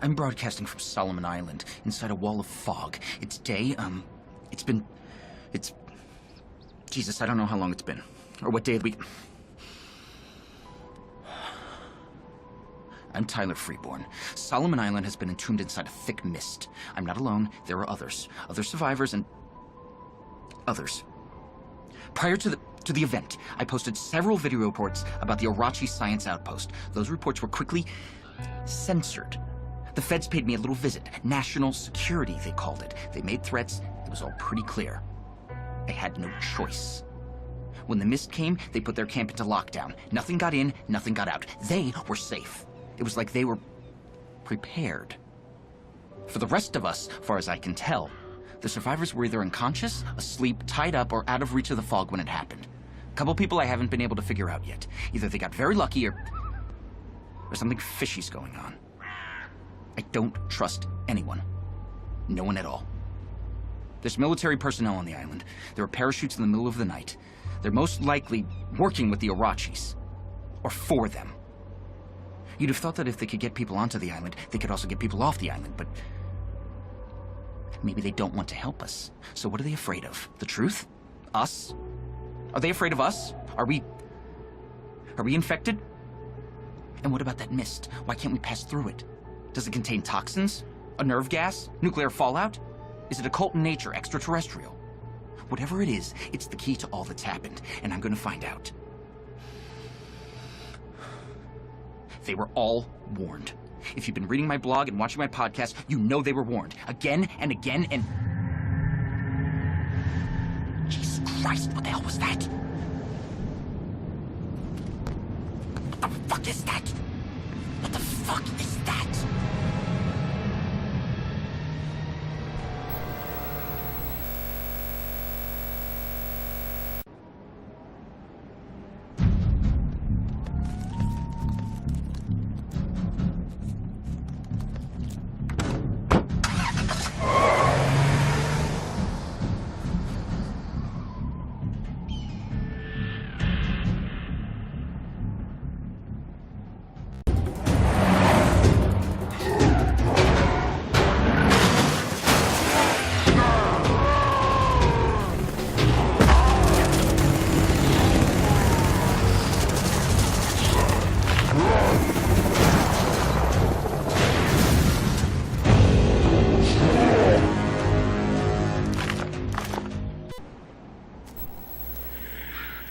I'm broadcasting from Solomon Island, inside a wall of fog. It's day, Jesus, I don't know how long it's been. Or what day of the week. I'm Tyler Freeborn. Solomon Island has been entombed inside a thick mist. I'm not alone. There are others. Other survivors and... others. Prior to the event, I posted several video reports about the Orachi Science Outpost. Those reports were quickly censored. The feds paid me a little visit. National security, they called it. They made threats. It was all pretty clear. I had no choice. When the mist came, they put their camp into lockdown. Nothing got in, nothing got out. They were safe. It was like they were prepared. For the rest of us, far as I can tell, the survivors were either unconscious, asleep, tied up, or out of reach of the fog when it happened. A couple people I haven't been able to figure out yet. Either they got very lucky or something fishy's going on. I don't trust anyone. No one at all. There's military personnel on the island. There are parachutes in the middle of the night. They're most likely working with the Orachis. Or for them. You'd have thought that if they could get people onto the island, they could also get people off the island, but... maybe they don't want to help us. So what are they afraid of? The truth? Us? Are they afraid of us? Are we infected? And what about that mist? Why can't we pass through it? Does it contain toxins? A nerve gas? Nuclear fallout? Is it occult in nature, extraterrestrial? Whatever it is, it's the key to all that's happened, and I'm gonna find out. They were all warned. If you've been reading my blog and watching my podcast, you know they were warned. Again and again and... Jesus Christ, what the hell was that? What the fuck is that? What the fuck is that?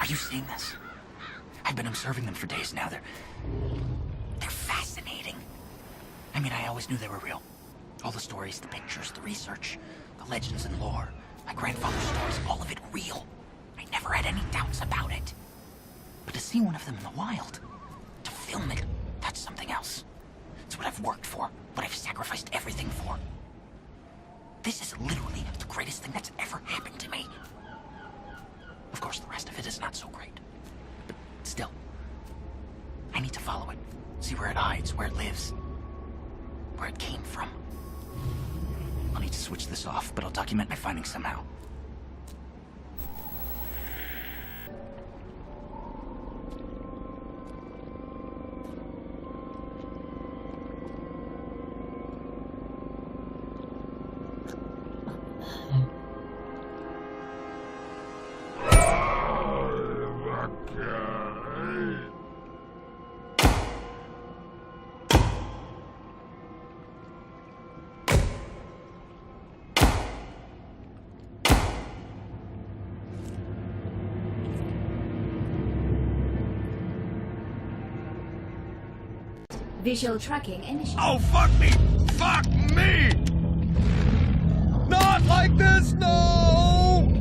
Are you seeing this? I've been observing them for days now. They're fascinating. I mean, I always knew they were real. All the stories, the pictures, the research, the legends and lore, my grandfather's stories, all of it real. I never had any doubts about it. But to see one of them in the wild, to film it, that's something else. It's what I've worked for, what I've sacrificed everything for. This is literally the greatest thing that's ever happened to me. Of course, the rest of it is not so great. But still, I need to follow it. See where it hides, where it lives. Where it came from. I'll need to switch this off, but I'll document my findings somehow. Visual tracking initiated. Oh, fuck me! Fuck me! Not like this, no!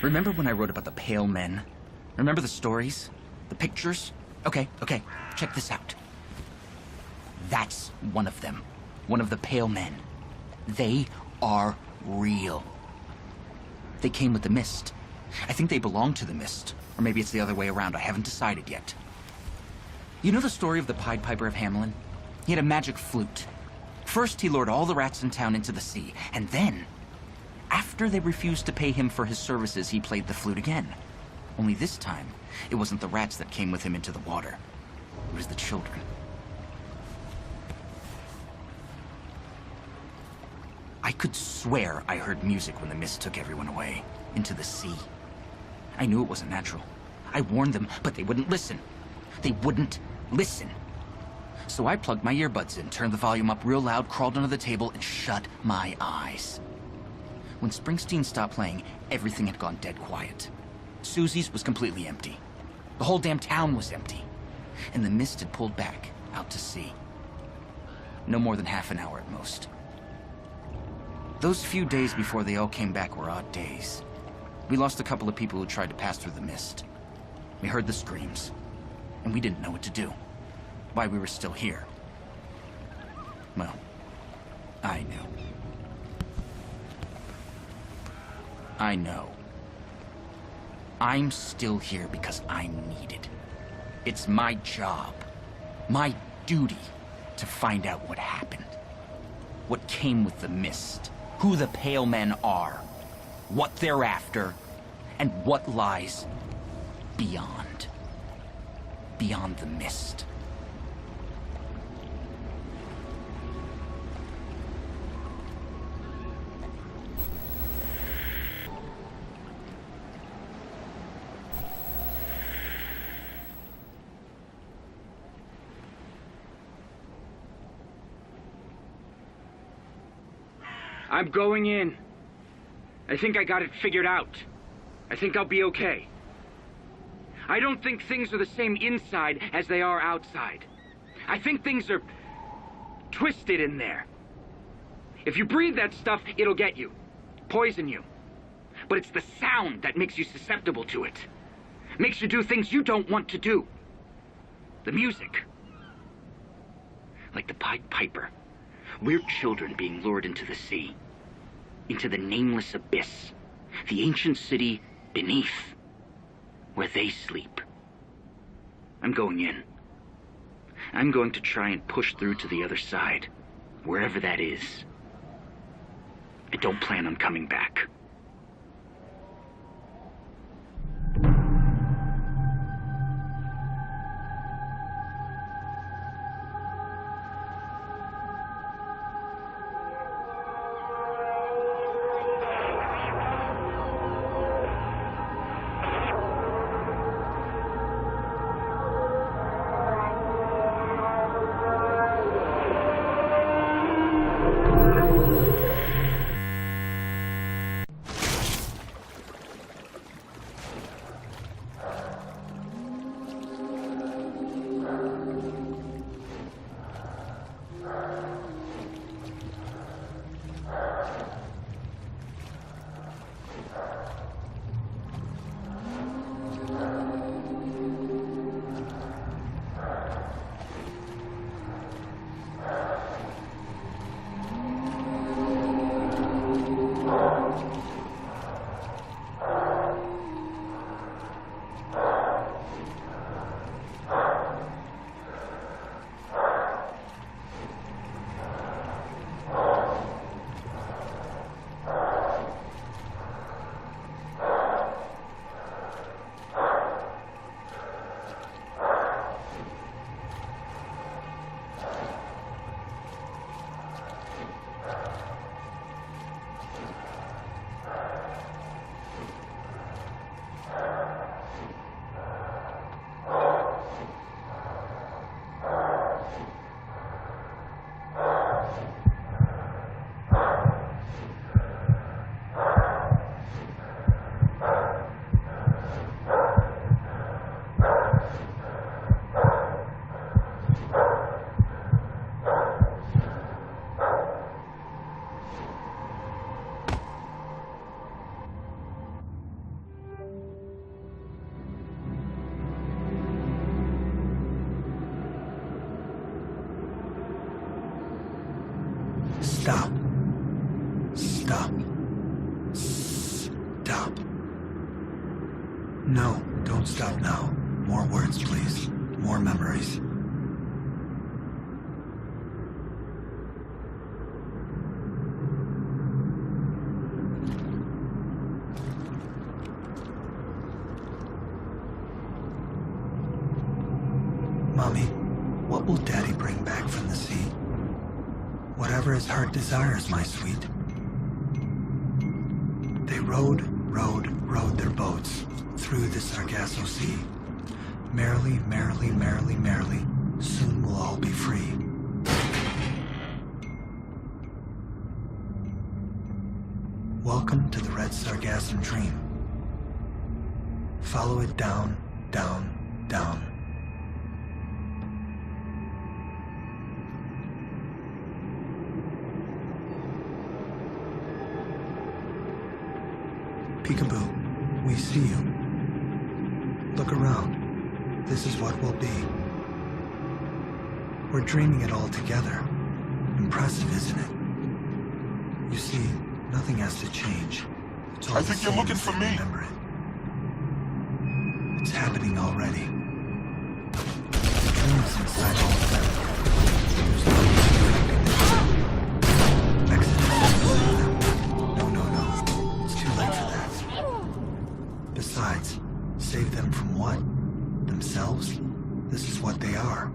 Remember when I wrote about the Pale Men? Remember the stories? The pictures? Okay, check this out. That's one of them. One of the Pale Men. They are real. They came with the mist. I think they belong to the mist. Or maybe it's the other way around. I haven't decided yet. You know the story of the Pied Piper of Hamelin? He had a magic flute. First, he lured all the rats in town into the sea. And then, after they refused to pay him for his services, he played the flute again. Only this time, it wasn't the rats that came with him into the water. It was the children. I could swear I heard music when the mist took everyone away, into the sea. I knew it wasn't natural. I warned them, but they wouldn't listen. They wouldn't listen. So I plugged my earbuds in, turned the volume up real loud, crawled under the table, and shut my eyes. When Springsteen stopped playing, everything had gone dead quiet. Susie's was completely empty. The whole damn town was empty. And the mist had pulled back, out to sea. No more than half an hour at most. Those few days before they all came back were odd days. We lost a couple of people who tried to pass through the mist. We heard the screams, and we didn't know what to do. Why we were still here. Well, I knew. I know. I'm still here because I'm needed. It's my job, my duty, to find out what happened. What came with the mist, who the Pale Men are, what they're after, and what lies beyond. Beyond the mist. I'm going in. I think I got it figured out. I think I'll be okay. I don't think things are the same inside as they are outside. I think things are twisted in there. If you breathe that stuff, it'll get you. Poison you. But it's the sound that makes you susceptible to it. Makes you do things you don't want to do. The music. Like the Pied Piper. We're children being lured into the sea. Into the nameless abyss. The ancient city beneath. Where they sleep. I'm going in. I'm going to try and push through to the other side. Wherever that is. I don't plan on coming back. Stop. No, don't stop now. More words, please. More memories. Mommy, what will Daddy bring back from the sea? Whatever his heart desires, my sweet. They rowed their boats through the Sargasso Sea. Merrily, merrily, merrily, merrily, soon we'll all be free. Welcome to the Red Sargassum Dream. Follow it down, down, down. Peekaboo, we see you. Look around. This is what we'll be. We're dreaming it all together. Impressive, isn't it? You see, nothing has to change. It's all I think you're looking for me. Remember it. It's happening already. The dreams inside all of them. There's no Exodus. No. It's too late for that. Besides, save them from what? Themselves? This is what they are.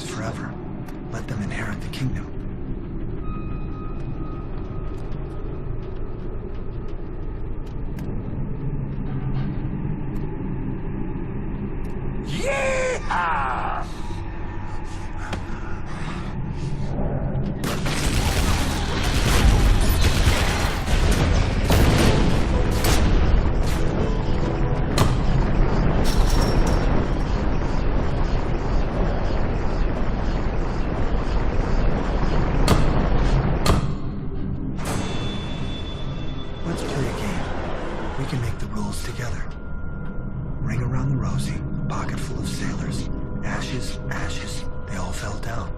Forever. Let them inherit the kingdom. Yeah! Let's play a game. We can make the rules together. Ring around the rosy, a pocket full of sailors. Ashes, ashes, they all fell down.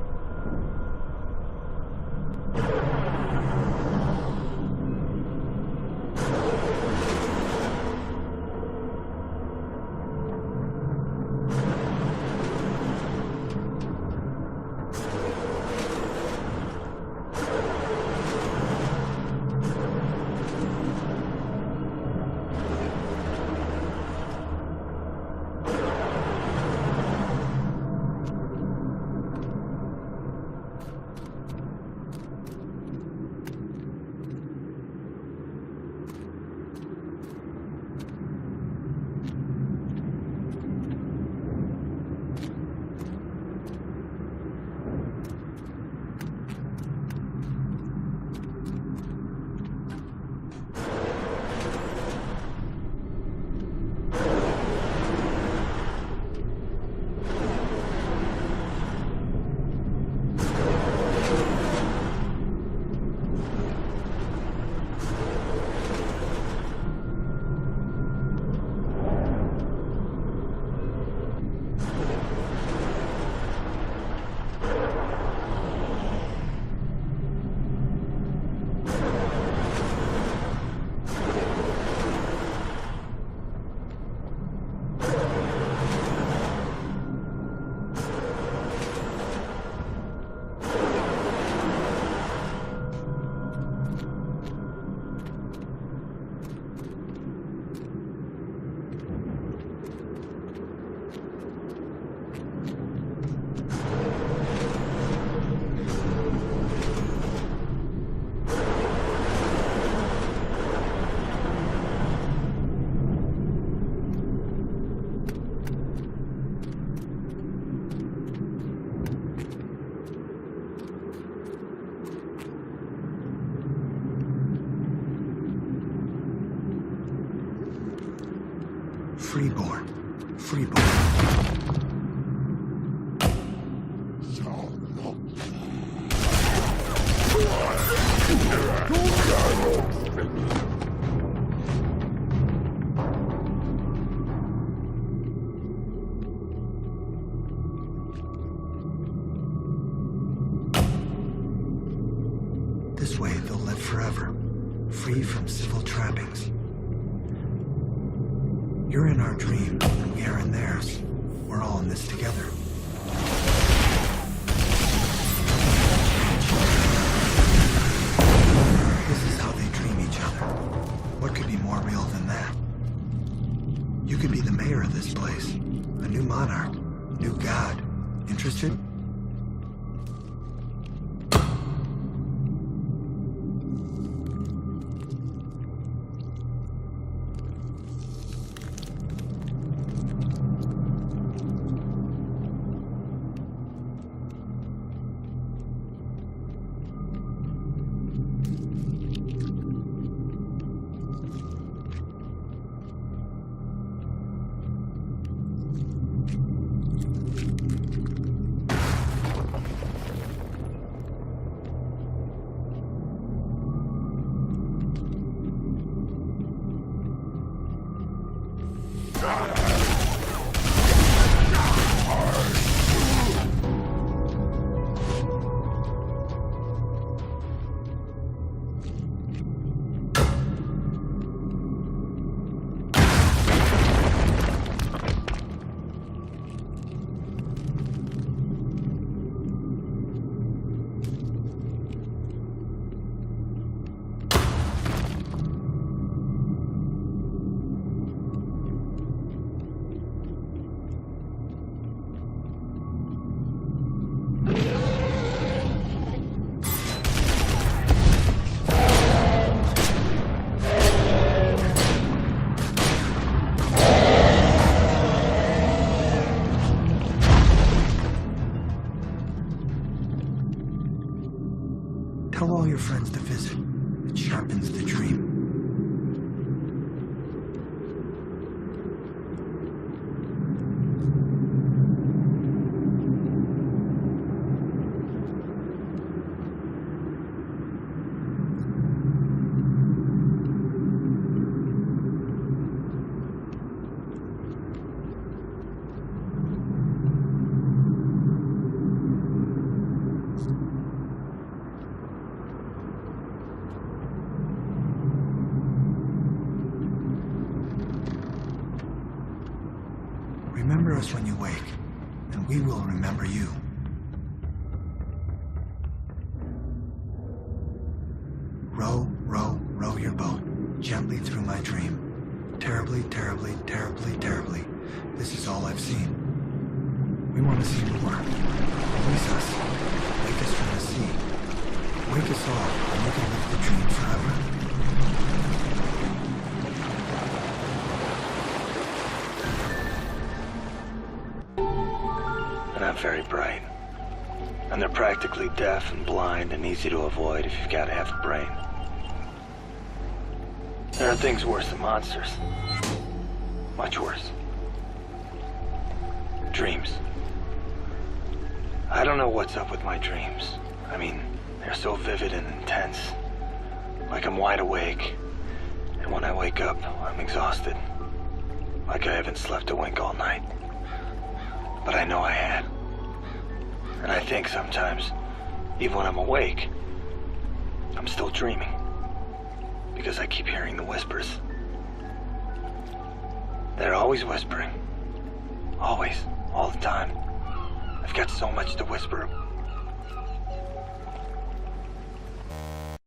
Freeborn. Freeborn. This way they'll live forever, free from civil trappings. You're in our dream, and we are in theirs. We're all in this together. This is how they dream each other. What could be more real than that? You could be the mayor of this place, a new monarch, new god. Interested? Tell all your friends to visit. It sharpens the dream. Remember us when you wake, and we will remember you. Row, row, row your boat gently through my dream. Terribly, terribly, terribly, terribly. This is all I've seen. We want to see more. Release us. Wake us from the sea. Wake us all, and we can live the dream forever. They're not very bright. And they're practically deaf and blind and easy to avoid if you've got half a brain. There are things worse than monsters. Much worse. Dreams. I don't know what's up with my dreams. I mean, they're so vivid and intense. Like I'm wide awake. And when I wake up, I'm exhausted. Like I haven't slept a wink all night. But I know I had. And I think sometimes, even when I'm awake, I'm still dreaming. Because I keep hearing the whispers. They're always whispering. Always. All the time. I've got so much to whisper